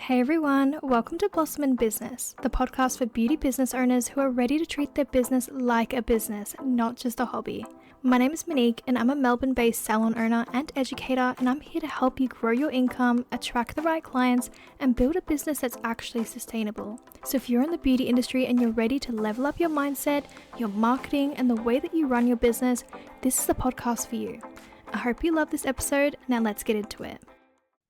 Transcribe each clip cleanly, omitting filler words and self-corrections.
Hey everyone, welcome to Blossom in Business, the podcast for beauty business owners who are ready to treat their business like a business, not just a hobby. My name is Monique and I'm a Melbourne-based salon owner and educator, and I'm here to help you grow your income, attract the right clients, and build a business that's actually sustainable. So if you're in the beauty industry and you're ready to level up your mindset, your marketing, and the way that you run your business, this is the podcast for you. I hope you love this episode. Now let's get into it.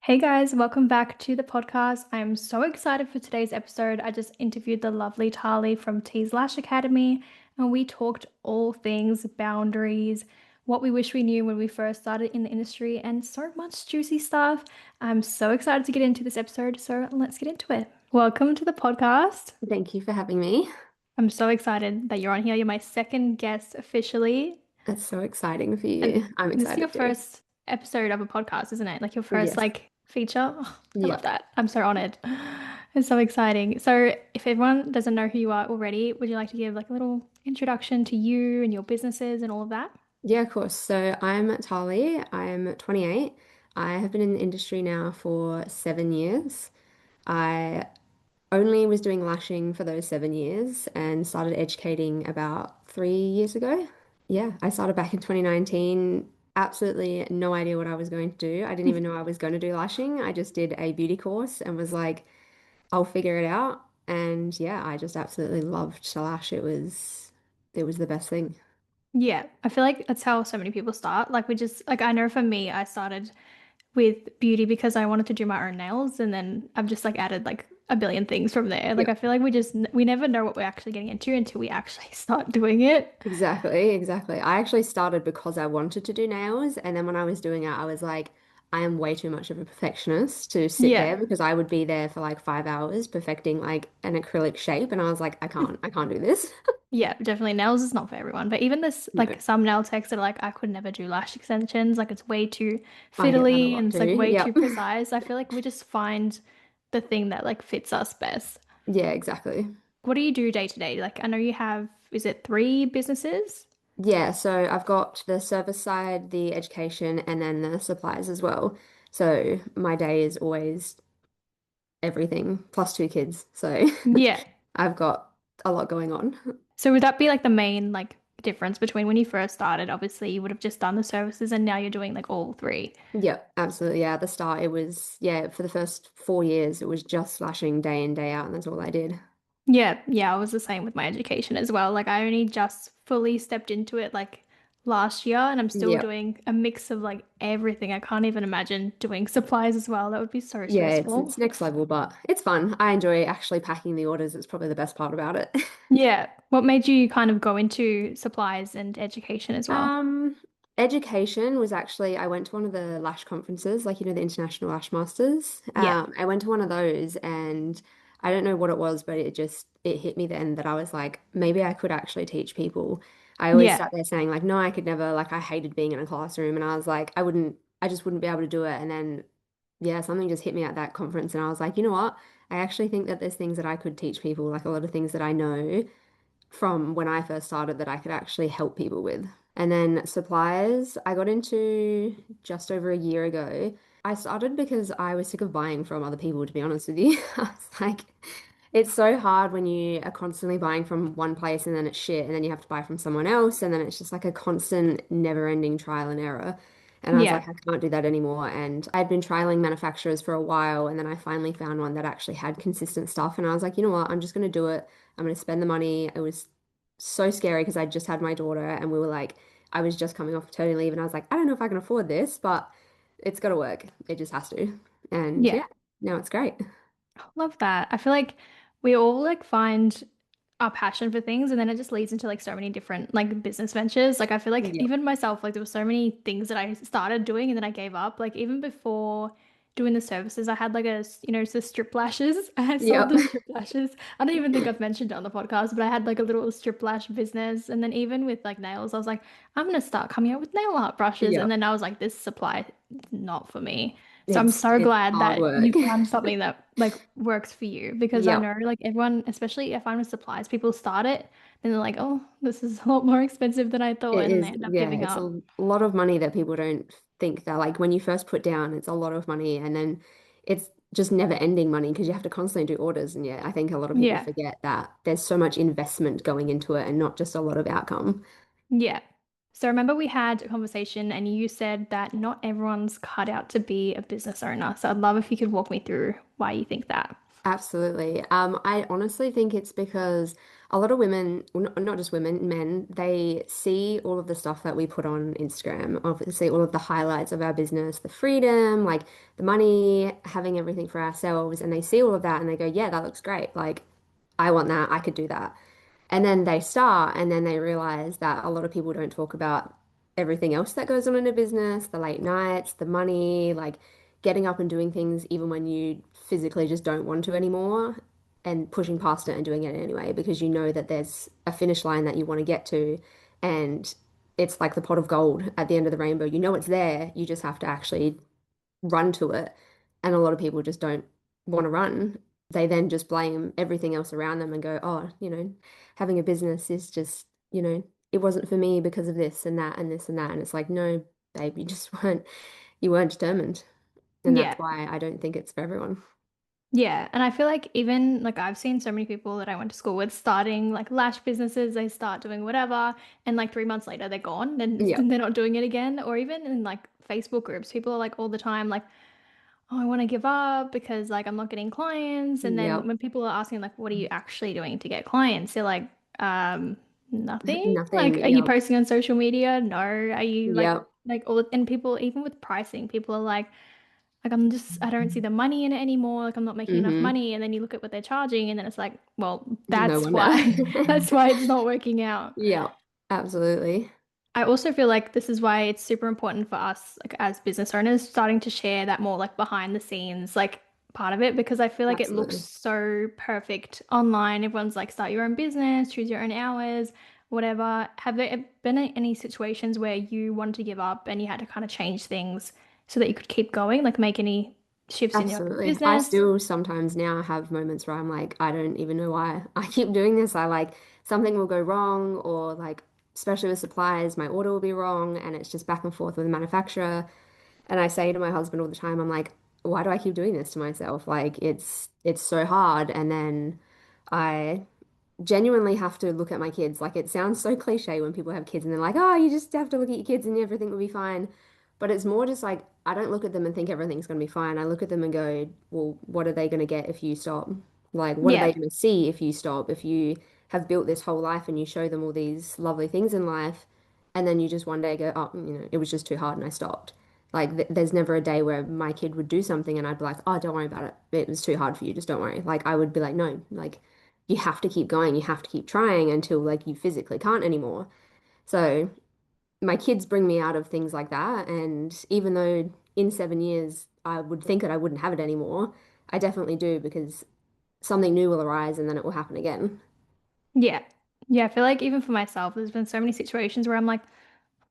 Hey guys, welcome back to the podcast. I'm so excited for today's episode. I just interviewed the lovely Tahlie from TS Lash Academy, and we talked all things boundaries, what we wish we knew when we first started in the industry, and so much juicy stuff. I'm so excited to get into this episode, so let's get into it. Welcome to the podcast. Thank you for having me. I'm so excited that you're on here. You're my second guest officially. That's so exciting for And you. I'm this is your excited too. first episode of a podcast, isn't it? Like your first Yes. feature. Oh, I love Yeah. that. I'm so honored. It's so exciting. So if everyone doesn't know who you are already, would you like to give like a little introduction to you and your businesses and all of that? Yeah, of course. So I'm Tahlie. I'm 28. I have been in the industry now for 7 years. I only was doing lashing for those 7 years and started educating about 3 years ago. Yeah, I started back in 2019. Absolutely no idea what I was going to do. I didn't even know I was going to do lashing. I just did a beauty course and was like, I'll figure it out. And yeah, I just absolutely loved to lash. It was the best thing. Yeah, I feel like that's how so many people start. Like we just like I know for me, I started with beauty because I wanted to do my own nails, and then I've just like added like a billion things from there. Like Yep. I feel like we never know what we're actually getting into until we actually start doing it. Exactly, exactly. I actually started because I wanted to do nails, and then when I was doing it, I was like, I am way too much of a perfectionist to sit Yeah. there because I would be there for like 5 hours perfecting like an acrylic shape, and I was like, I can't do this. Yeah, definitely nails is not for everyone. But even this, No, like some nail techs that are like, I could never do lash extensions. Like it's way too I get that a fiddly and lot it's like too. way too Yep. precise. I feel like we just find the thing that like fits us best. Yeah, exactly. What do you do day to day? Like I know you have, is it three businesses? Yeah, so I've got the service side, the education, and then the supplies as well. So my day is always everything plus two kids. So Yeah. I've got a lot going on. So would that be like the main like difference between when you first started? Obviously, you would have just done the services and now you're doing like all three. Yep, absolutely. Yeah, at the start it was, yeah, for the first 4 years it was just slashing day in, day out, and that's all I did. Yeah, yeah, I was the same with my education as well. Like I only just fully stepped into it like last year and I'm still Yep. doing a mix of like everything. I can't even imagine doing supplies as well. That would be so Yeah, it's stressful. next level, but it's fun. I enjoy actually packing the orders. It's probably the best part about it. Yeah. What made you kind of go into supplies and education as well? Um, Education was actually, I went to one of the lash conferences, like, the International Lash Masters. Yeah. I went to one of those and I don't know what it was, but it hit me then that I was like, maybe I could actually teach people. I always Yeah. sat there saying like, no, I could never, like, I hated being in a classroom and I was like, I just wouldn't be able to do it. And then, yeah, something just hit me at that conference and I was like, you know what? I actually think that there's things that I could teach people, like a lot of things that I know from when I first started that I could actually help people with. And then suppliers, I got into just over a year ago. I started because I was sick of buying from other people, to be honest with you. I was like, it's so hard when you are constantly buying from one place and then it's shit, and then you have to buy from someone else, and then it's just like a constant, never-ending trial and error. And I was like, Yeah. I can't do that anymore. And I'd been trialing manufacturers for a while, and then I finally found one that actually had consistent stuff. And I was like, you know what? I'm just going to do it. I'm going to spend the money. It was so scary because I just had my daughter, and we were like, I was just coming off maternity leave, and I was like, I don't know if I can afford this, but it's got to work. It just has to. And Yeah. yeah, now it's great. Love that. I feel like we all like find our passion for things and then it just leads into like so many different like business ventures. Like I feel like Yep. even myself, like there were so many things that I started doing and then I gave up. Like even before doing the services, I had like the strip lashes. I sold Yep. the strip lashes. I don't even think I've mentioned it on the podcast, but I had like a little strip lash business. And then even with like nails, I was like, I'm gonna start coming out with nail art brushes. And Yep. then I was like, this supply is not for me. So I'm It's so it's glad hard that work. you found something that like works for you because I Yep. know like everyone, especially if I'm with supplies, people start it and they're like, oh, this is a lot more expensive than I thought, It and then they is, end up yeah, giving it's up. a lot of money that people don't think that like when you first put down, it's a lot of money and then it's just never ending money because you have to constantly do orders. And yeah, I think a lot of people Yeah. forget that there's so much investment going into it and not just a lot of outcome. Yeah. So remember we had a conversation and you said that not everyone's cut out to be a business owner. So I'd love if you could walk me through why you think that. Absolutely. I honestly think it's because a lot of women, well, not just women, men, they see all of the stuff that we put on Instagram, obviously all of the highlights of our business, the freedom, like the money, having everything for ourselves, and they see all of that and they go, yeah, that looks great. Like, I want that. I could do that. And then they start, and then they realize that a lot of people don't talk about everything else that goes on in a business, the late nights, the money, like getting up and doing things even when you physically just don't want to anymore, and pushing past it and doing it anyway, because you know that there's a finish line that you want to get to, and it's like the pot of gold at the end of the rainbow. You know it's there, you just have to actually run to it. And a lot of people just don't want to run. They then just blame everything else around them and go, oh, having a business is just, it wasn't for me because of this and that and this and that. And it's like, no, babe, you weren't determined. And that's Yeah. why I don't think it's for everyone. Yeah. And I feel like even like I've seen so many people that I went to school with starting like lash businesses, they start doing whatever, and like 3 months later they're gone and Yep. they're not doing it again. Or even in like Facebook groups, people are like all the time like, oh, I want to give up because like I'm not getting clients. And then Yep. when people are asking like, what are you actually doing to get clients? They're like, nothing. Like, Nothing. are you Yep. posting on social media? No. Are you Yep. like all and people even with pricing, people are like I don't see the money in it anymore. Like I'm not making enough Hmm. money. And then you look at what they're charging, and then it's like, well, No that's wonder. why that's why it's not working out. Yep. Absolutely. I also feel like this is why it's super important for us, like as business owners, starting to share that more like behind the scenes, like part of it, because I feel like it looks Absolutely. so perfect online. Everyone's like, start your own business, choose your own hours, whatever. Have there been any situations where you wanted to give up and you had to kind of change things so that you could keep going, like make any shifts in your Absolutely. I business? still sometimes now have moments where I'm like, I don't even know why I keep doing this. I like something will go wrong, or like, especially with supplies, my order will be wrong, and it's just back and forth with the manufacturer. And I say to my husband all the time, I'm like, why do I keep doing this to myself? Like it's so hard. And then I genuinely have to look at my kids. Like it sounds so cliche when people have kids and they're like, oh, you just have to look at your kids and everything will be fine. But it's more just like I don't look at them and think everything's going to be fine. I look at them and go, well, what are they going to get if you stop? Like, what are they Yeah. going to see if you stop? If you have built this whole life and you show them all these lovely things in life, and then you just one day go, oh, it was just too hard and I stopped. Like, there's never a day where my kid would do something and I'd be like, oh, don't worry about it. It was too hard for you. Just don't worry. Like, I would be like, no, like, you have to keep going. You have to keep trying until like you physically can't anymore. So my kids bring me out of things like that. And even though in 7 years I would think that I wouldn't have it anymore, I definitely do because something new will arise and then it will happen again. Yeah. Yeah. I feel like even for myself, there's been so many situations where I'm like,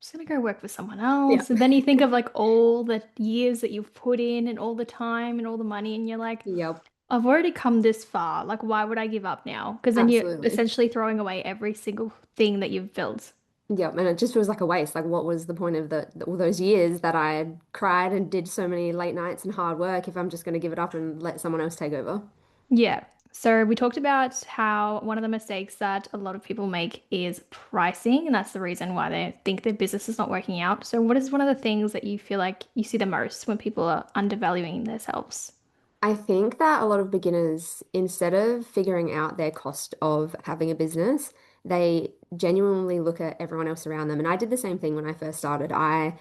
just gonna go work for someone Yeah. else. And then you think of like all the years that you've put in and all the time and all the money, and you're like, Yep. I've already come this far. Like, why would I give up now? Because then you're Absolutely. essentially throwing away every single thing that you've built. Yep. And it just feels like a waste. Like, what was the point of all those years that I had cried and did so many late nights and hard work if I'm just going to give it up and let someone else take over? Yeah. So we talked about how one of the mistakes that a lot of people make is pricing, and that's the reason why they think their business is not working out. So what is one of the things that you feel like you see the most when people are undervaluing themselves? I think that a lot of beginners, instead of figuring out their cost of having a business, they genuinely look at everyone else around them. And I did the same thing when I first started. I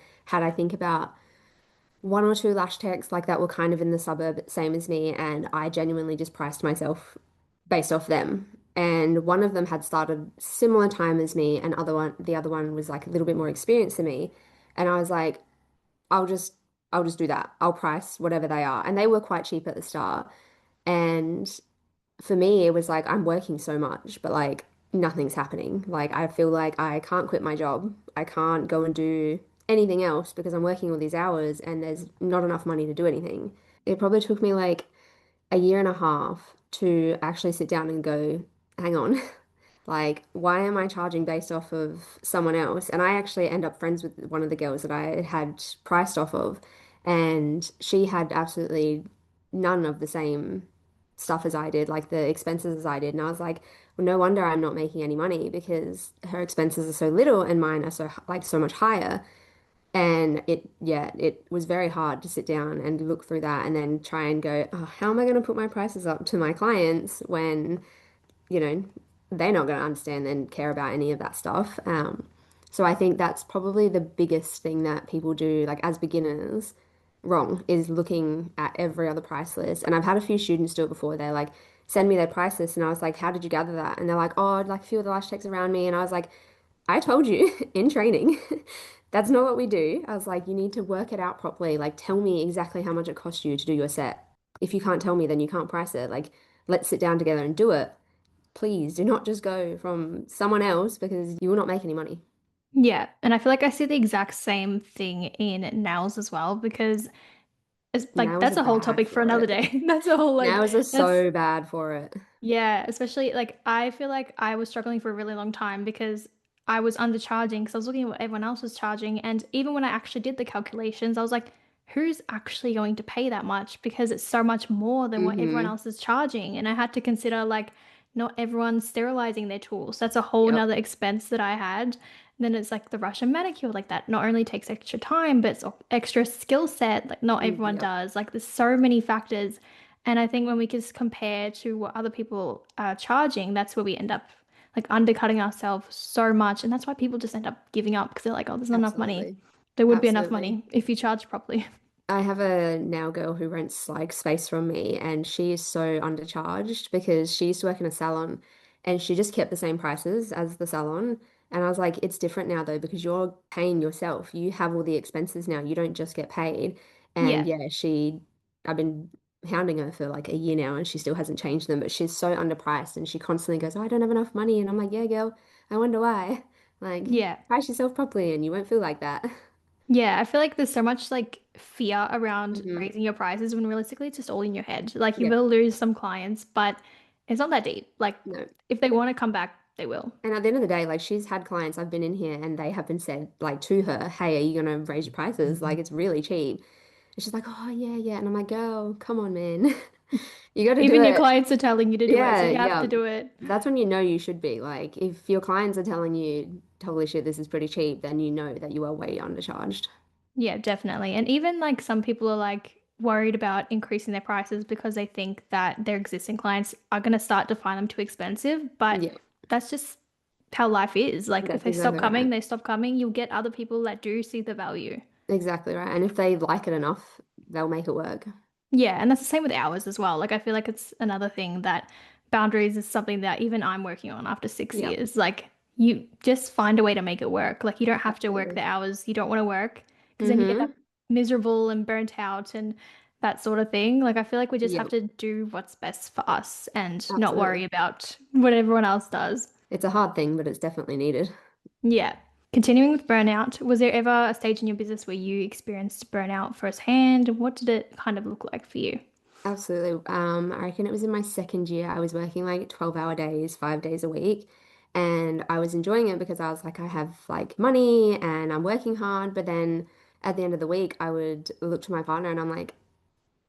think, about one or two lash techs like that were kind of in the suburb, same as me, and I genuinely just priced myself based off them. And one of them had started similar time as me, and the other one was like a little bit more experienced than me. And I was like, I'll just I'll just do that. I'll price whatever they are. And they were quite cheap at the start. And for me, it was like I'm working so much, but like nothing's happening. Like I feel like I can't quit my job. I can't go and do anything else because I'm working all these hours and there's not enough money to do anything. It probably took me like a year and a half to actually sit down and go, hang on. Like, why am I charging based off of someone else? And I actually end up friends with one of the girls that I had priced off of, and she had absolutely none of the same stuff as I did, like the expenses as I did. And I was like, well, no wonder I'm not making any money because her expenses are so little and mine are so much higher. And it was very hard to sit down and look through that and then try and go, oh, how am I going to put my prices up to my clients when, you know, they're not going to understand and care about any of that stuff. So I think that's probably the biggest thing that people do, like as beginners, wrong, is looking at every other price list. And I've had a few students do it before. They're like, send me their price list. And I was like, how did you gather that? And they're like, oh, I'd like a few of the lash techs around me. And I was like, I told you in training, that's not what we do. I was like, you need to work it out properly. Like, tell me exactly how much it cost you to do your set. If you can't tell me, then you can't price it. Like, let's sit down together and do it. Please do not just go from someone else because you will not make any money. Yeah, and I feel like I see the exact same thing in nails as well because it's like Nails are that's a whole bad topic for for another it. day. That's a whole like Nails are that's so bad for it. yeah, especially like I feel like I was struggling for a really long time because I was undercharging because I was looking at what everyone else was charging. And even when I actually did the calculations, I was like, who's actually going to pay that much? Because it's so much more than what everyone Hmm. else is charging. And I had to consider like not everyone's sterilizing their tools. That's a whole Yep. nother expense that I had. Then it's like the Russian manicure, like that not only takes extra time, but it's extra skill set. Like not everyone Yep. does. Like there's so many factors. And I think when we just compare to what other people are charging, that's where we end up like undercutting ourselves so much. And that's why people just end up giving up because they're like, oh, there's not enough money. Absolutely. There would be enough Absolutely. money if you charge properly. I have a nail girl who rents like space from me, and she is so undercharged because she used to work in a salon and she just kept the same prices as the salon. And I was like, it's different now though, because you're paying yourself. You have all the expenses now. You don't just get paid. And Yeah. yeah, I've been hounding her for like a year now and she still hasn't changed them, but she's so underpriced and she constantly goes, oh, I don't have enough money. And I'm like, yeah, girl, I wonder why. Like, Yeah. price yourself properly and you won't feel like that. Yeah. I feel like there's so much like fear around Hmm. raising your prices when realistically it's just all in your head. Like you Yeah, will lose some clients, but it's not that deep. Like no. if they want to come back, they will. And at the end of the day, like she's had clients, I've been in here and they have been said like to her, hey, are you gonna raise your prices? Like it's really cheap. And she's like, oh yeah, yeah. And I'm like, girl, come on, man. You got to do Even your it. clients are telling you to do it, so Yeah, you have to yeah. do it. That's when you know you should be. Like if your clients are telling you, holy shit, this is pretty cheap, then you know that you are way undercharged. Yeah, definitely. And even like some people are like worried about increasing their prices because they think that their existing clients are going to start to find them too expensive. But Yeah, that's just how life is. Like if that's they stop exactly coming, right. they stop coming. You'll get other people that do see the value. Exactly right. And if they like it enough, they'll make it work. Yeah, and that's the same with hours as well. Like I feel like it's another thing that boundaries is something that even I'm working on after six Yep, years. Like you just find a way to make it work. Like you don't have to work the absolutely. hours you don't want to work because then you get that Mm-hmm. miserable and burnt out and that sort of thing. Like I feel like we just have Yep, to do what's best for us and not worry absolutely. about what everyone else does. It's a hard thing, but it's definitely needed. Yeah. Continuing with burnout, was there ever a stage in your business where you experienced burnout firsthand? What did it kind of look like for you? Absolutely. I reckon it was in my second year. I was working like 12-hour days, 5 days a week. And I was enjoying it because I was like, I have like money and I'm working hard. But then at the end of the week, I would look to my partner and I'm like,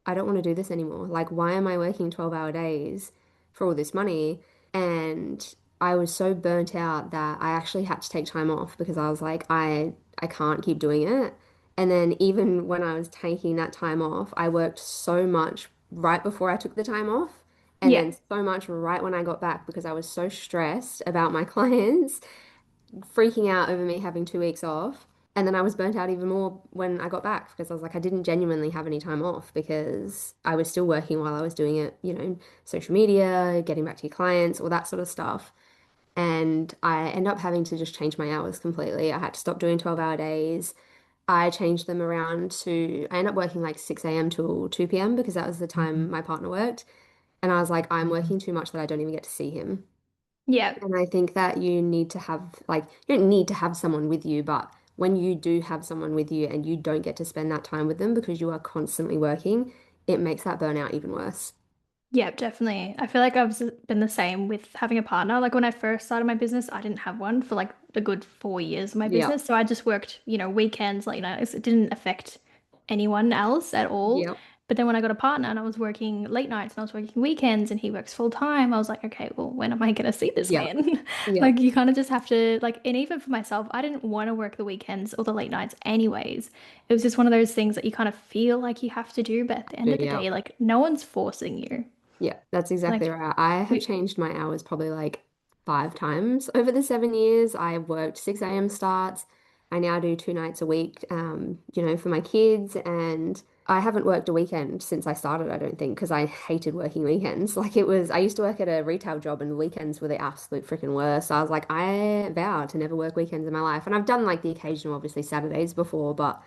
I don't want to do this anymore. Like, why am I working 12-hour days for all this money? And I was so burnt out that I actually had to take time off because I was like, I can't keep doing it. And then even when I was taking that time off, I worked so much right before I took the time off, and Yeah. then so much right when I got back because I was so stressed about my clients freaking out over me having 2 weeks off. And then I was burnt out even more when I got back because I was like, I didn't genuinely have any time off because I was still working while I was doing it, social media, getting back to your clients, all that sort of stuff. And I end up having to just change my hours completely. I had to stop doing 12-hour days. I changed them around I ended up working like 6 a.m. till 2 p.m. because that was the time my partner worked. And I was like, I'm working too much that I don't even get to see him. Yeah. And I think that you need to have, like, you don't need to have someone with you, but when you do have someone with you and you don't get to spend that time with them because you are constantly working, it makes that burnout even worse. Yeah, definitely. I feel like been the same with having a partner. Like when I first started my business, I didn't have one for like a good 4 years of my Yep. business. So I just worked, weekends, like, it didn't affect anyone else at all. Yep. But then when I got a partner and I was working late nights and I was working weekends and he works full time, I was like, okay, well, when am I going to see this Yep. man? Yep. Like, you kind of just have to, like, and even for myself, I didn't want to work the weekends or the late nights anyways. It was just one of those things that you kind of feel like you have to do. But at the end of the Yeah. day, like, no one's forcing you. Yeah, that's exactly Like, right. I have we, changed my hours probably like 5 times over the 7 years. I worked 6 a.m. starts. I now do 2 nights a week, for my kids. And I haven't worked a weekend since I started, I don't think, because I hated working weekends. I used to work at a retail job and the weekends were the absolute freaking worst. So I was like, I vow to never work weekends in my life. And I've done like the occasional, obviously, Saturdays before, but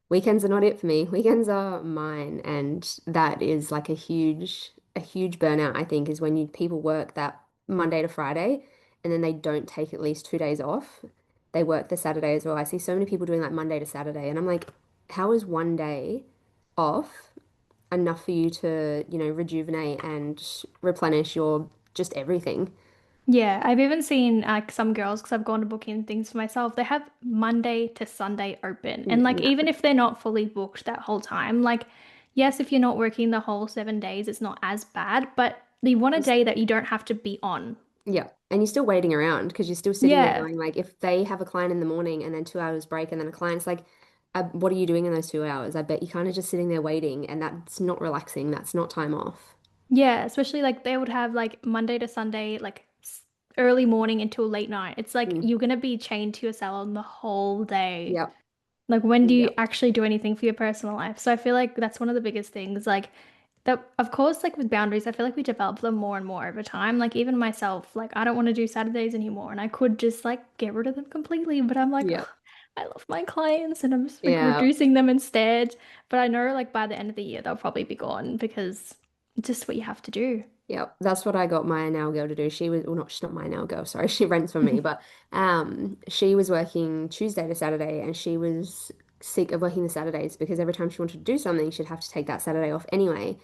weekends are not it for me. Weekends are mine, and that is like a huge burnout, I think, is when you people work that Monday to Friday and then they don't take at least 2 days off. They work the Saturday as well. I see so many people doing like Monday to Saturday, and I'm like, how is one day off enough for you to, rejuvenate and replenish your just everything? yeah, I've even seen like some girls, because I've gone to book in things for myself, they have Monday to Sunday open. And like, No. even if they're not fully booked that whole time, like, yes, if you're not working the whole 7 days, it's not as bad, but you want a day that you don't have to be on. Yeah. And you're still waiting around because you're still sitting there Yeah. going like if they have a client in the morning and then 2 hours break and then a client's like, what are you doing in those 2 hours? I bet you're kind of just sitting there waiting and that's not relaxing. That's not time off. Yeah, especially like they would have like Monday to Sunday, like early morning until late night. It's like Mm. you're gonna be chained to your salon the whole day. Yep. Like, when do you Yep. actually do anything for your personal life? So I feel like that's one of the biggest things. Like, that, of course, like with boundaries, I feel like we develop them more and more over time. Like, even myself, like, I don't want to do Saturdays anymore. And I could just like get rid of them completely. But I'm like, "Ugh, Yep. I love my clients and I'm just like Yeah. reducing them instead." But I know like by the end of the year, they'll probably be gone because it's just what you have to do. Yep, that's what I got my nail girl to do. She was, well, not, she's not my nail girl, sorry, she rents from me, but she was working Tuesday to Saturday and she was sick of working the Saturdays because every time she wanted to do something, she'd have to take that Saturday off anyway.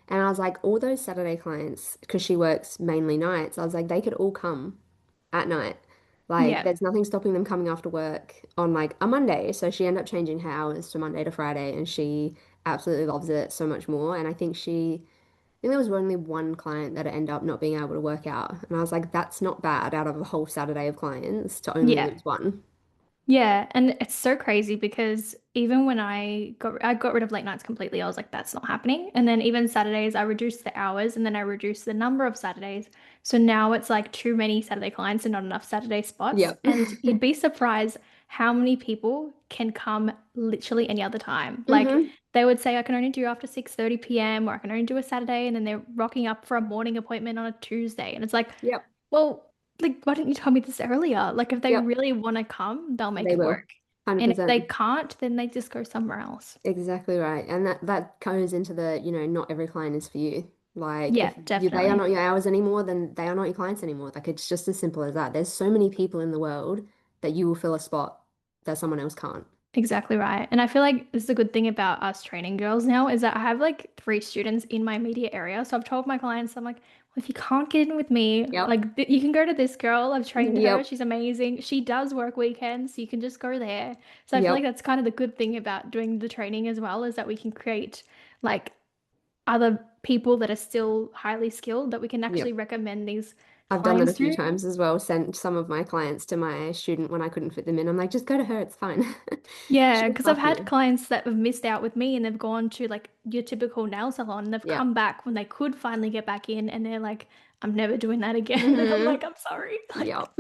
And I was like, all those Saturday clients, because she works mainly nights, I was like, they could all come at night. Like, Yeah. there's nothing stopping them coming after work on like a Monday. So she ended up changing her hours to Monday to Friday and she absolutely loves it so much more. And I think there was only one client that ended up not being able to work out. And I was like, that's not bad out of a whole Saturday of clients to only Yeah. lose one. Yeah, and it's so crazy because even when I got rid of late nights completely, I was like, that's not happening. And then even Saturdays, I reduced the hours and then I reduced the number of Saturdays. So now it's like too many Saturday clients and not enough Saturday spots. Yep. And you'd be surprised how many people can come literally any other time. Like, hmm they would say I can only do after 6:30 p.m. or I can only do a Saturday, and then they're rocking up for a morning appointment on a Tuesday. And it's like, Yep. well, like, why didn't you tell me this earlier? Like, if they Yep. really want to come, they'll make They it will. work. And if they 100%. can't, then they just go somewhere else. Exactly right. And that goes into not every client is for you. Like Yeah, if they are definitely. not your hours anymore, then they are not your clients anymore. Like it's just as simple as that. There's so many people in the world that you will fill a spot that someone else can't. Exactly right. And I feel like this is a good thing about us training girls now is that I have like 3 students in my immediate area. So I've told my clients, I'm like, well, if you can't get in with me, Yep. like you can go to this girl. I've trained her. Yep. She's amazing. She does work weekends, so you can just go there. So I feel like Yep. that's kind of the good thing about doing the training as well, is that we can create like other people that are still highly skilled that we can actually Yep. recommend these I've done that a clients few to. times as well, sent some of my clients to my student when I couldn't fit them in. I'm like, just go to her, it's fine. Yeah, She'll because I've love had you. clients that have missed out with me and they've gone to like your typical nail salon and they've Yeah. come back when they could finally get back in and they're like, I'm never doing that again. And I'm hmm like, I'm sorry. Like, Yep.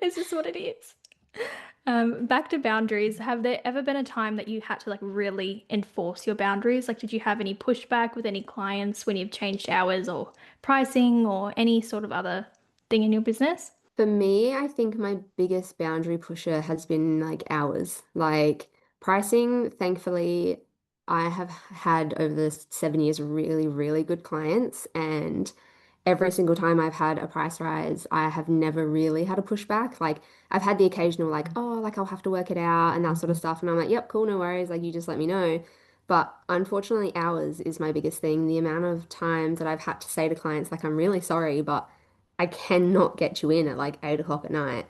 it's just what it is. Back to boundaries. Have there ever been a time that you had to like really enforce your boundaries? Like, did you have any pushback with any clients when you've changed hours or pricing or any sort of other thing in your business? For me, I think my biggest boundary pusher has been like hours. Like pricing, thankfully, I have had over the 7 years really, really good clients. And every single time I've had a price rise, I have never really had a pushback. Like I've had the occasional like, oh, like I'll have to work it out and that sort of stuff. And I'm like, yep, cool, no worries. Like you just let me know. But unfortunately, hours is my biggest thing. The amount of times that I've had to say to clients, like, I'm really sorry, but I cannot get you in at like 8 o'clock at night.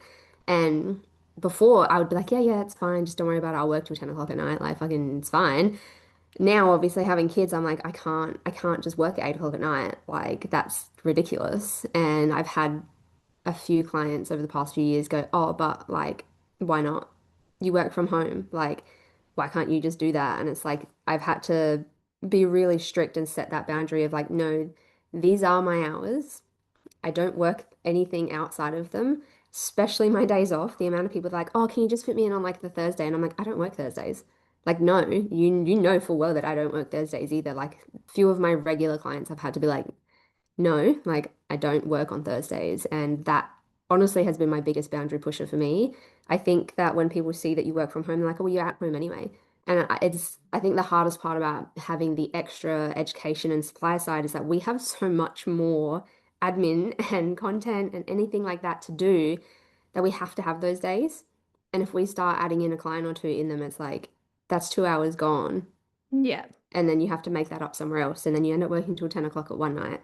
And before I would be like, yeah, yeah, it's fine. Just don't worry about it. I'll work till 10 o'clock at night. Like fucking, it's fine. Now, obviously, having kids, I'm like, I can't just work at 8 o'clock at night. Like, that's ridiculous. And I've had a few clients over the past few years go, oh, but like, why not? You work from home. Like, why can't you just do that? And it's like, I've had to be really strict and set that boundary of like, no, these are my hours. I don't work anything outside of them, especially my days off. The amount of people are like, oh, can you just fit me in on like the Thursday? And I'm like, I don't work Thursdays. Like, no, you know full well that I don't work Thursdays either. Like, few of my regular clients have had to be like, no, like I don't work on Thursdays. And that honestly has been my biggest boundary pusher for me. I think that when people see that you work from home, they're like, oh, well, you're at home anyway. And I think the hardest part about having the extra education and supply side is that we have so much more admin and content and anything like that to do that we have to have those days. And if we start adding in a client or two in them, it's like, that's 2 hours gone. Yeah. And then you have to make that up somewhere else. And then you end up working till 10 o'clock at one night.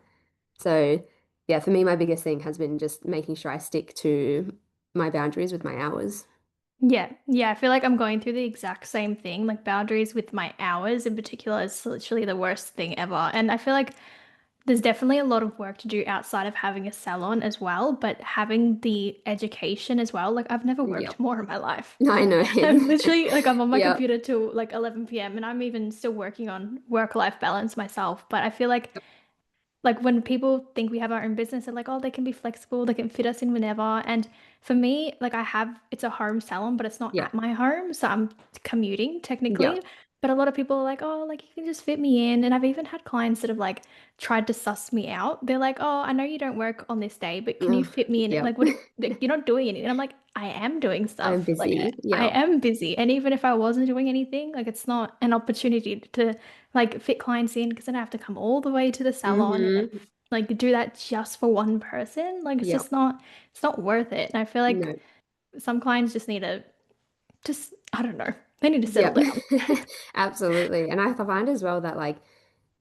So, yeah, for me, my biggest thing has been just making sure I stick to my boundaries with my hours. Yeah, yeah, I feel like I'm going through the exact same thing. Like boundaries with my hours in particular is literally the worst thing ever. And I feel like there's definitely a lot of work to do outside of having a salon as well, but having the education as well. Like I've never worked Yep. more in my life. I know. I'm literally like I'm on my Yep. computer till like 11 p.m. and I'm even still working on work-life balance myself. But I feel like when people think we have our own business, they're like, oh, they can be flexible, they can fit us in whenever. And for me, like it's a home salon, but it's not at Yep. my home. So I'm commuting technically. Yep. But a lot of people are like, oh, like you can just fit me in. And I've even had clients that have like tried to suss me out. They're like, oh, I know you don't work on this day, but can you Ugh, fit me in? yep. Like, like, you're not doing anything. And I'm like, I am doing I'm stuff. Like, busy. I Yep. am busy. And even if I wasn't doing anything, like, it's not an opportunity to like fit clients in because then I have to come all the way to the salon and Mm-hmm. like do that just for one person. Like Yep. it's not worth it. And I feel like No. some clients just need to just I don't know. They need to settle Yep. down. Absolutely. And I find as well that like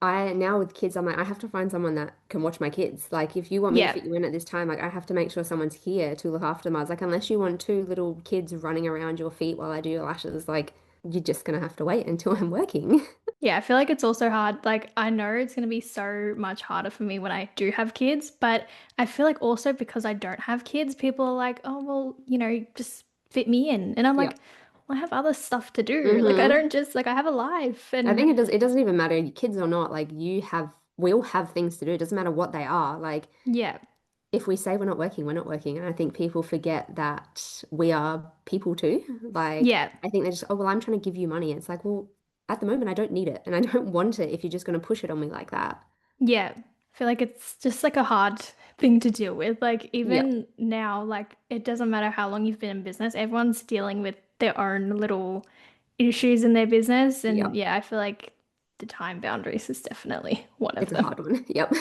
I now with kids, I'm like, I have to find someone that can watch my kids. Like, if you want me to Yeah. fit you in at this time, like, I have to make sure someone's here to look after them. I was like, unless you want two little kids running around your feet while I do your lashes, like, you're just gonna have to wait until I'm working. Yeah, I feel like it's also hard. Like, I know it's going to be so much harder for me when I do have kids, but I feel like also because I don't have kids, people are like, oh, well, just fit me in. And I'm Yeah. like, well, I have other stuff to do. Like, I Hmm. don't just, like, I have a life. I And think it doesn't even matter, kids or not, like, we all have things to do. It doesn't matter what they are. Like, yeah, if we say we're not working, we're not working. And I think people forget that we are people too. Like, yeah, I think they just, oh, well, I'm trying to give you money. It's like, well, at the moment, I don't need it and I don't want it if you're just going to push it on me like that. yeah. I feel like it's just like a hard thing to deal with. Like, Yep. even now, like, it doesn't matter how long you've been in business, everyone's dealing with their own little issues in their business. And Yep. yeah, I feel like the time boundaries is definitely one of It's a them. hard one. Yep.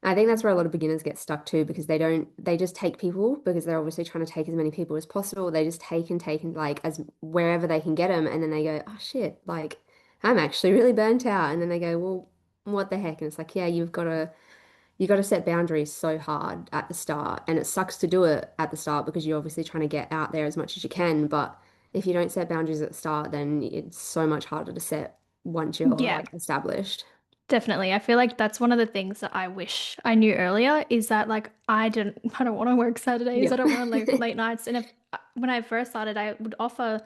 I think that's where a lot of beginners get stuck too because they just take people because they're obviously trying to take as many people as possible. They just take and like as wherever they can get them. And then they go, oh shit, like I'm actually really burnt out. And then they go, well, what the heck? And it's like, yeah, you got to set boundaries so hard at the start. And it sucks to do it at the start because you're obviously trying to get out there as much as you can. But if you don't set boundaries at the start, then it's so much harder to set once you're Yeah, like established. definitely. I feel like that's one of the things that I wish I knew earlier is that like I don't want to work Saturdays. I Yep. don't want to like late nights. And if when I first started, I would offer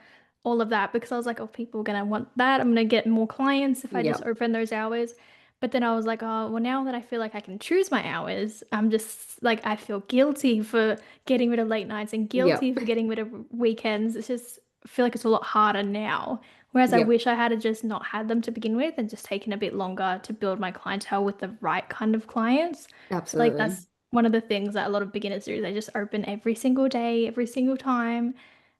all of that because I was like, oh, people are gonna want that. I'm gonna get more clients if I just Yep. open those hours. But then I was like, oh, well, now that I feel like I can choose my hours, I'm just like I feel guilty for getting rid of late nights and Yep. guilty for getting rid of weekends. It's just I feel like it's a lot harder now. Whereas I Yep. wish I had just not had them to begin with and just taken a bit longer to build my clientele with the right kind of clients. I feel like Absolutely. that's one of the things that a lot of beginners do. They just open every single day, every single time,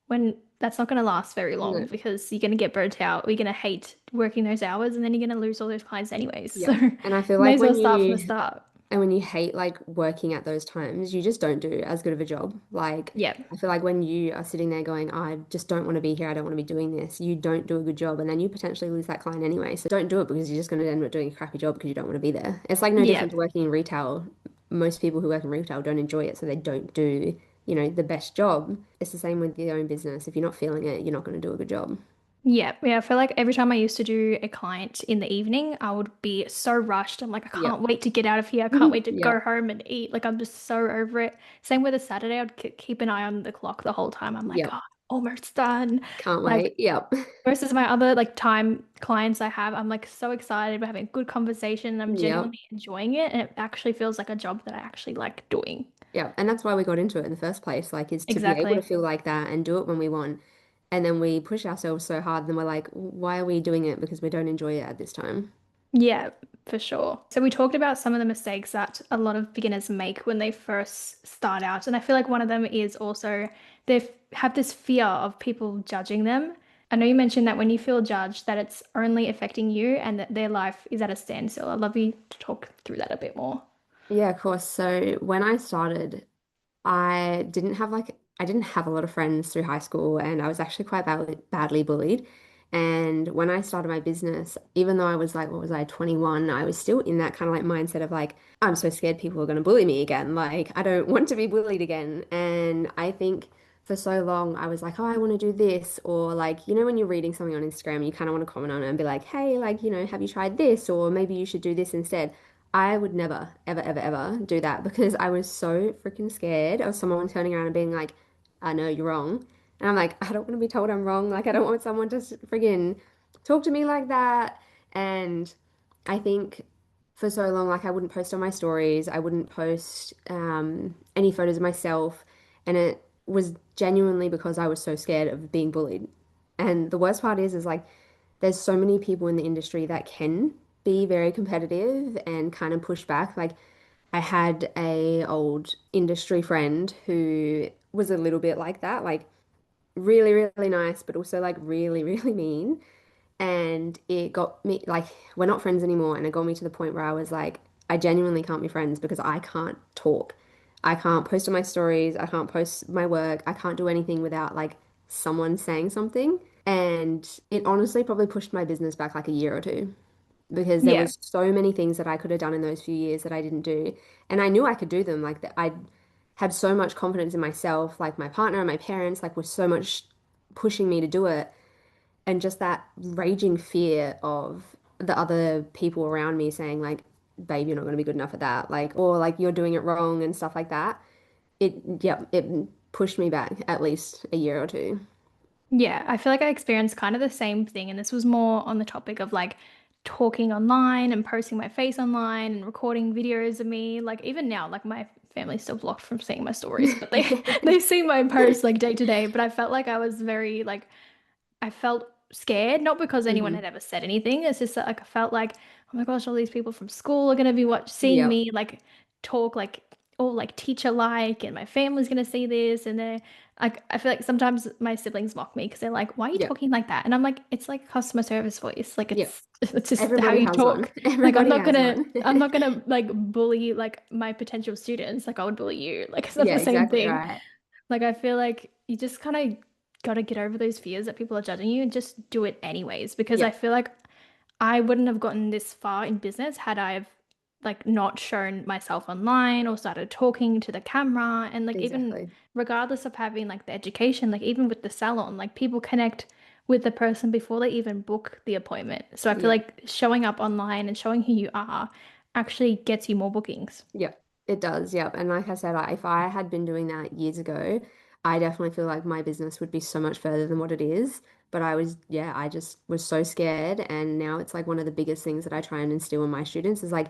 when that's not going to last very long No. because you're going to get burnt out. You're going to hate working those hours and then you're going to lose all those clients anyways. So Yep. And I feel may like as well start from the start. when you hate like working at those times, you just don't do as good of a job. Like Yeah. I feel like when you are sitting there going, I just don't want to be here, I don't want to be doing this, you don't do a good job and then you potentially lose that client anyway. So don't do it because you're just going to end up doing a crappy job because you don't want to be there. It's like no Yeah. different to working in retail. Most people who work in retail don't enjoy it, so they don't do, the best job. It's the same with your own business. If you're not feeling it, you're not going to do a good job. Yeah, yeah. I feel like every time I used to do a client in the evening, I would be so rushed. I'm like, I can't Yep. wait to get out of here. I can't wait to go Yep. home and eat. Like, I'm just so over it. Same with a Saturday, I'd keep an eye on the clock the whole time. I'm like, Yep. oh, almost done. Can't Like, wait. Yep. versus my other like time clients I have, I'm like so excited. We're having a good conversation. I'm Yep. genuinely enjoying it, and it actually feels like a job that I actually like doing. Yep. And that's why we got into it in the first place, like, is to be able to Exactly. feel like that and do it when we want. And then we push ourselves so hard, then we're like, why are we doing it? Because we don't enjoy it at this time. Yeah, for sure. So we talked about some of the mistakes that a lot of beginners make when they first start out. And I feel like one of them is also have this fear of people judging them. I know you mentioned that when you feel judged, that it's only affecting you and that their life is at a standstill. I'd love you to talk through that a bit more. Yeah, of course. So when I started, I didn't have a lot of friends through high school, and I was actually quite badly bullied. And when I started my business, even though I was like, what was I, 21, I was still in that kind of like mindset of like, I'm so scared people are going to bully me again. Like, I don't want to be bullied again. And I think for so long I was like, oh, I want to do this, or like, when you're reading something on Instagram, you kind of want to comment on it and be like, hey, like, have you tried this, or maybe you should do this instead. I would never, ever, ever, ever do that because I was so freaking scared of someone turning around and being like, I know you're wrong. And I'm like, I don't want to be told I'm wrong. Like, I don't want someone to friggin' talk to me like that. And I think for so long, like, I wouldn't post on my stories. I wouldn't post any photos of myself. And it was genuinely because I was so scared of being bullied. And the worst part is like, there's so many people in the industry that can be very competitive and kind of push back. Like I had a old industry friend who was a little bit like that, like really, really nice, but also like really, really mean. And it got me like we're not friends anymore, and it got me to the point where I was like, I genuinely can't be friends because I can't talk. I can't post on my stories, I can't post my work, I can't do anything without like someone saying something. And it honestly probably pushed my business back like a year or two because there Yeah. was so many things that I could have done in those few years that I didn't do. And I knew I could do them. Like that I had so much confidence in myself, like my partner and my parents like were so much pushing me to do it. And just that raging fear of the other people around me saying like, babe, you're not going to be good enough at that. Like, or like you're doing it wrong and stuff like that. It pushed me back at least a year or two. Yeah, I feel like I experienced kind of the same thing, and this was more on the topic of like talking online and posting my face online and recording videos of me. Like even now, like my family's still blocked from seeing my stories, but they they see my posts like day to day. But I felt like I was very like I felt scared, not because anyone Hmm. had ever said anything. It's just that like I felt like, oh my gosh, all these people from school are gonna be seeing Yep. me like talk like all like teacher like, and my family's gonna see this, and they're like, I feel like sometimes my siblings mock me because they're like, why are you Yep. talking like that? And I'm like, it's like customer service voice, like Yep. it's just how Everybody you has one. talk. Like Everybody has one. I'm not gonna like bully like my potential students like I would bully you. Like it's not Yeah, the same exactly thing. right. Like I feel like you just kind of got to get over those fears that people are judging you and just do it anyways. Because I Yep. feel like I wouldn't have gotten this far in business had I have like not shown myself online or started talking to the camera. And like even Exactly. regardless of having like the education, like even with the salon, like people connect with the person before they even book the appointment. So I feel Yep. like showing up online and showing who you are actually gets you more bookings. Yep. It does. Yep. And like I said, if I had been doing that years ago, I definitely feel like my business would be so much further than what it is. But yeah, I just was so scared. And now it's like one of the biggest things that I try and instill in my students is like,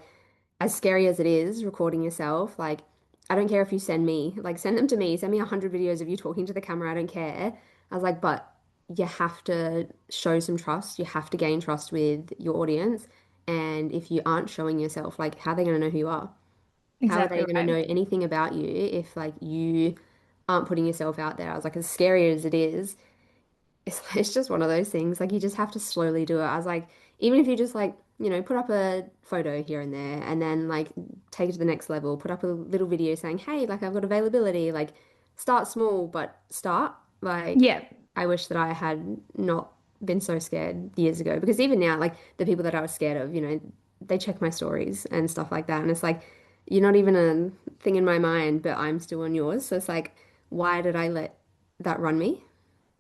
as scary as it is recording yourself, like, I don't care if you send them to me, send me 100 videos of you talking to the camera. I don't care. I was like, but you have to show some trust. You have to gain trust with your audience. And if you aren't showing yourself, like, how are they going to know who you are? How are Exactly they going to right. know anything about you if like you aren't putting yourself out there? I was like, as scary as it is, it's just one of those things. Like you just have to slowly do it. I was like, even if you just like, put up a photo here and there and then like take it to the next level, put up a little video saying, hey, like I've got availability, like start small, but start. Like Yeah, I wish that I had not been so scared years ago because even now, like the people that I was scared of, they check my stories and stuff like that. And it's like, you're not even a thing in my mind, but I'm still on yours. So it's like, why did I let that run me?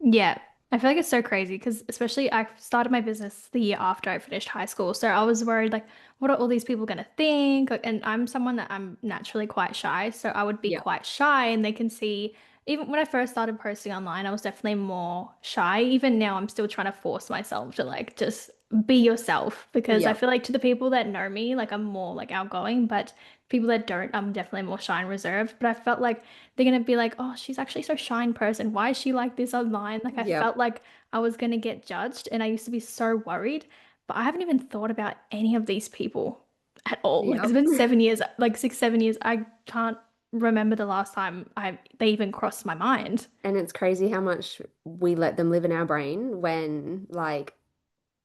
yeah. I feel like it's so crazy because especially I started my business the year after I finished high school. So I was worried like, what are all these people gonna think? Like, and I'm someone that I'm naturally quite shy. So I would be Yeah. quite shy and they can see even when I first started posting online, I was definitely more shy. Even now I'm still trying to force myself to like just be yourself because I Yep. feel like to the people that know me, like I'm more like outgoing, but people that don't, I'm definitely more shy and reserved. But I felt like they're gonna be like, oh, she's actually so shy in person. Why is she like this online? Like I Yep. felt like I was gonna get judged, and I used to be so worried. But I haven't even thought about any of these people at all. Like it's Yep. been 7 years, like 6, 7 years. I can't remember the last time I they even crossed my mind. And it's crazy how much we let them live in our brain when like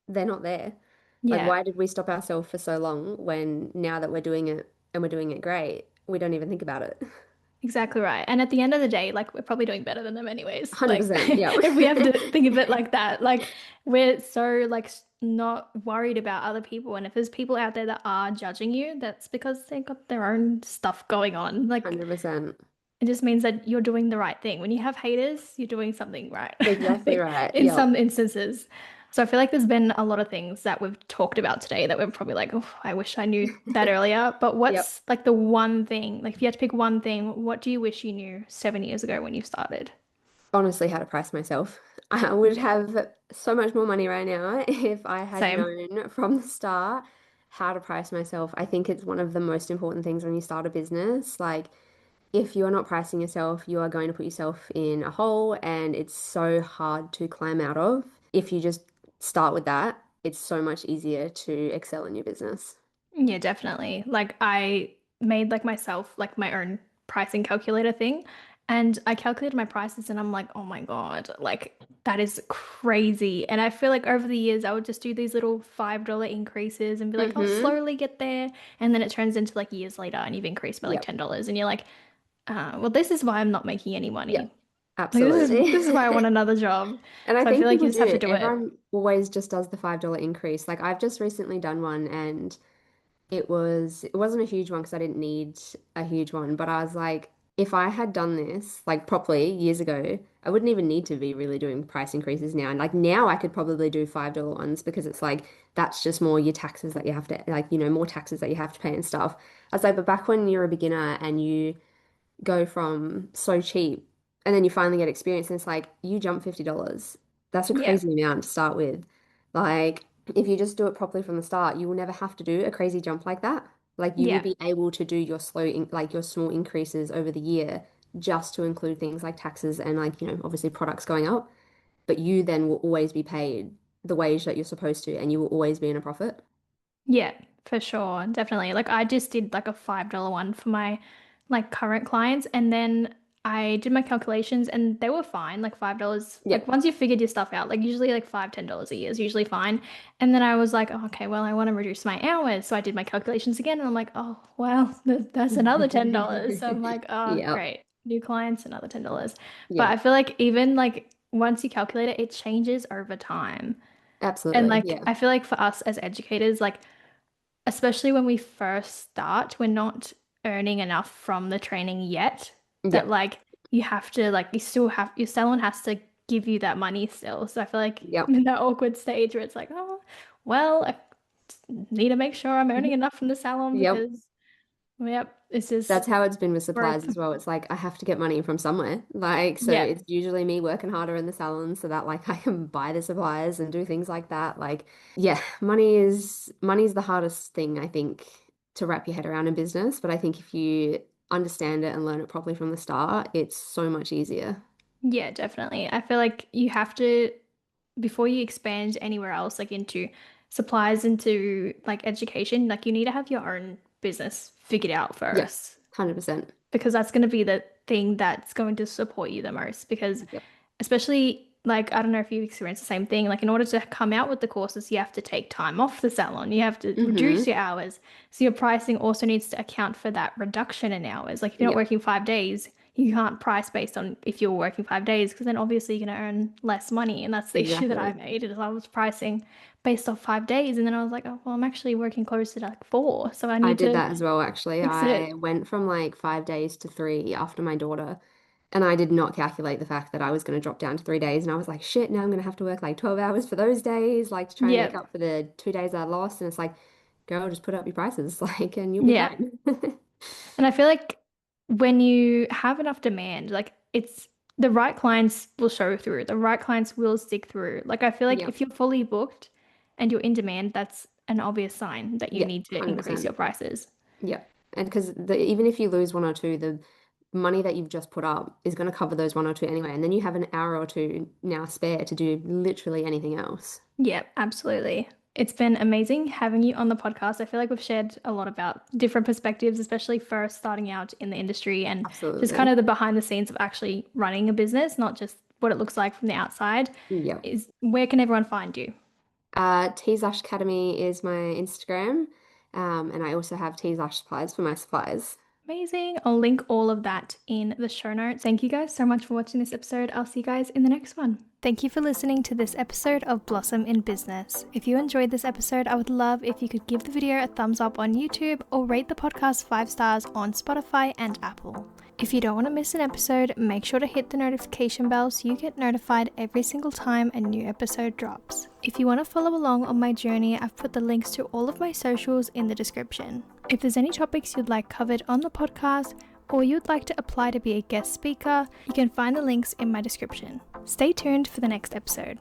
they're not there. Like, Yeah. why did we stop ourselves for so long when now that we're doing it and we're doing it great, we don't even think about it? Exactly right. And at the end of the day, like we're probably doing better than them anyways. Like 100%. Yeah. if we have to think of it like that, like we're so like not worried about other people. And if there's people out there that are judging you, that's because they've got their own stuff going on. Like 100%. it just means that you're doing the right thing. When you have haters, you're doing something right, I Exactly think, right. in Yep. some instances. So I feel like there's been a lot of things that we've talked about today that we're probably like, oh, I wish I knew that earlier. But Yep. what's like the one thing, like if you had to pick one thing, what do you wish you knew 7 years ago when you started? Honestly, how to price myself. I would have so much more money right now if I had Same. known from the start how to price myself. I think it's one of the most important things when you start a business. Like, if you're not pricing yourself, you are going to put yourself in a hole, and it's so hard to climb out of. If you just start with that, it's so much easier to excel in your business. Yeah, definitely. Like I made like myself like my own pricing calculator thing and I calculated my prices and I'm like, "Oh my God, like that is crazy." And I feel like over the years I would just do these little $5 increases and be like, "I'll Mm-hmm. slowly get there." And then it turns into like years later and you've increased by like Yep. $10 and you're like, well, this is why I'm not making any Yep. money. Like this is why I want Absolutely. another job." And I So I feel think like you people just have to do. do it. Everyone always just does the $5 increase. Like, I've just recently done one, and it wasn't a huge one because I didn't need a huge one, but I was like, if I had done this like properly years ago, I wouldn't even need to be really doing price increases now. And like now I could probably do $5 ones because it's like that's just more your taxes that you have to like, more taxes that you have to pay and stuff. I was like, but back when you're a beginner and you go from so cheap and then you finally get experience and it's like you jump $50. That's a Yeah. crazy amount to start with. Like, if you just do it properly from the start, you will never have to do a crazy jump like that. Like, you will Yeah. be able to do your like your small increases over the year just to include things like taxes and like, obviously products going up, but you then will always be paid the wage that you're supposed to and you will always be in a profit. Yeah, for sure. Definitely. Like I just did like a $5 one for my like current clients and then I did my calculations and they were fine. Like $5, like Yep. once you figured your stuff out, like usually like $5, $10 a year is usually fine. And then I was like, oh, okay, well, I want to reduce my hours. So I did my calculations again and I'm like, oh, well, that's another $10. So I'm like, oh, Yep. great. New clients, another $10. But I Yep. feel like even like once you calculate it, it changes over time. And Absolutely. like Yeah. I feel like for us as educators, like especially when we first start, we're not earning enough from the training yet that Yep. like you have to like you still have your salon has to give you that money still. So I feel like Yep. in that awkward stage where it's like, oh, well, I need to make sure I'm earning enough from the salon Yep. because yep, it's just That's how it's been with supplies growth. as well. It's like I have to get money from somewhere. Like, so Yeah. it's usually me working harder in the salon so that like I can buy the supplies and do things like that. Like, yeah, money is the hardest thing I think to wrap your head around in business, but I think if you understand it and learn it properly from the start, it's so much easier. Yeah, definitely. I feel like you have to before you expand anywhere else, like into supplies, into like education, like you need to have your own business figured out Yeah, first, 100%. because that's going to be the thing that's going to support you the most. Because Yep. especially like, I don't know if you experience the same thing, like in order to come out with the courses, you have to take time off the salon, you have to reduce Mm-hmm. your hours. So your pricing also needs to account for that reduction in hours. Like if you're not Yep. working 5 days, you can't price based on if you're working 5 days because then obviously you're going to earn less money. And that's the issue that I Exactly. made is I was pricing based off 5 days and then I was like, oh, well, I'm actually working closer to like four. So I I need did to that as well, actually. fix I it. went from like 5 days to three after my daughter. And I did not calculate the fact that I was going to drop down to 3 days. And I was like, shit, now I'm going to have to work like 12 hours for those days, like to try and make Yep. up for the 2 days I lost. And it's like, girl, just put up your prices, like, and you'll be Yeah. fine. And I feel like when you have enough demand, like it's the right clients will show through, the right clients will stick through. Like I feel like Yep. if you're fully booked and you're in demand, that's an obvious sign that you Yep. need to increase 100%. your prices. Yep. And because even if you lose one or two, the money that you've just put up is going to cover those one or two anyway. And then you have an hour or two now spare to do literally anything else. Yeah, absolutely. It's been amazing having you on the podcast. I feel like we've shared a lot about different perspectives, especially first starting out in the industry and just kind Absolutely. of the behind the scenes of actually running a business, not just what it looks like from the outside. Yep. Is where can everyone find you? TS Lash Academy is my Instagram. And I also have TS Lash supplies for my supplies. Amazing. I'll link all of that in the show notes. Thank you guys so much for watching this episode. I'll see you guys in the next one. Thank you for listening to this episode of Blossom in Business. If you enjoyed this episode, I would love if you could give the video a thumbs up on YouTube or rate the podcast 5 stars on Spotify and Apple. If you don't want to miss an episode, make sure to hit the notification bell so you get notified every single time a new episode drops. If you want to follow along on my journey, I've put the links to all of my socials in the description. If there's any topics you'd like covered on the podcast, or you'd like to apply to be a guest speaker, you can find the links in my description. Stay tuned for the next episode.